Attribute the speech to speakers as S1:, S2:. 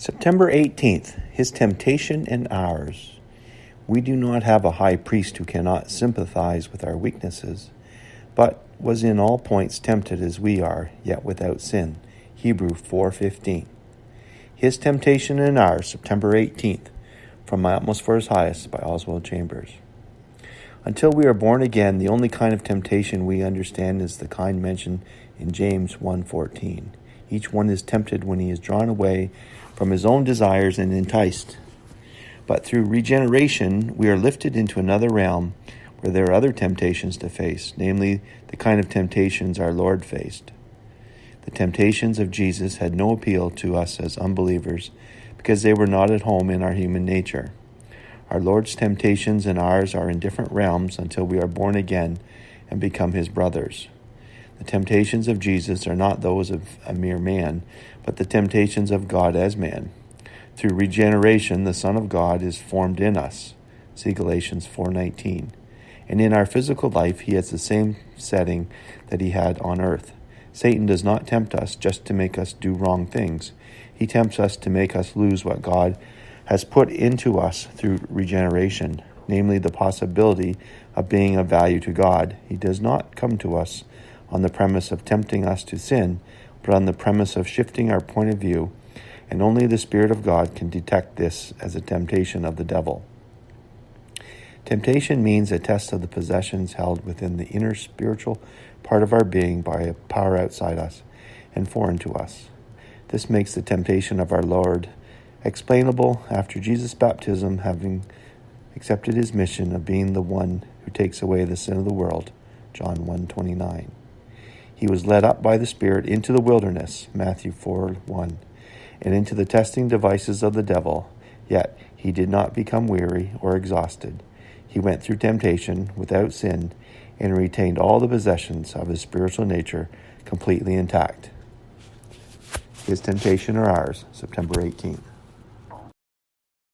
S1: September 18th, His temptation and ours. We do not have a high priest who cannot sympathize with our weaknesses, but was in all points tempted as we are, yet without sin. Hebrews 4:15. His temptation and ours, September 18th, from My Utmost for His Highest by Oswald Chambers. Until we are born again, the only kind of temptation we understand is the kind mentioned in James 1:14. Each one is tempted when he is drawn away from his own desires and enticed. But through regeneration, we are lifted into another realm where there are other temptations to face, namely the kind of temptations our Lord faced. The temptations of Jesus had no appeal to us as unbelievers because they were not at home in our human nature. Our Lord's temptations and ours are in different realms until we are born again and become His brothers. The temptations of Jesus are not those of a mere man, but the temptations of God as man. Through regeneration, the Son of God is formed in us. See Galatians 4:19. And in our physical life, He has the same setting that He had on earth. Satan does not tempt us just to make us do wrong things. He tempts us to make us lose what God has put into us through regeneration, namely the possibility of being of value to God. He does not come to us on the premise of tempting us to sin, but on the premise of shifting our point of view, and only the Spirit of God can detect this as a temptation of the devil. Temptation means a test of the possessions held within the inner spiritual part of our being by a power outside us and foreign to us. This makes the temptation of our Lord explainable after Jesus' baptism, having accepted His mission of being the one who takes away the sin of the world, John 1:29. He was led up by the Spirit into the wilderness, Matthew 4:1, and into the testing devices of the devil, yet He did not become weary or exhausted. He went through temptation without sin and retained all the possessions of His spiritual nature completely intact. His temptation or ours, September 18th.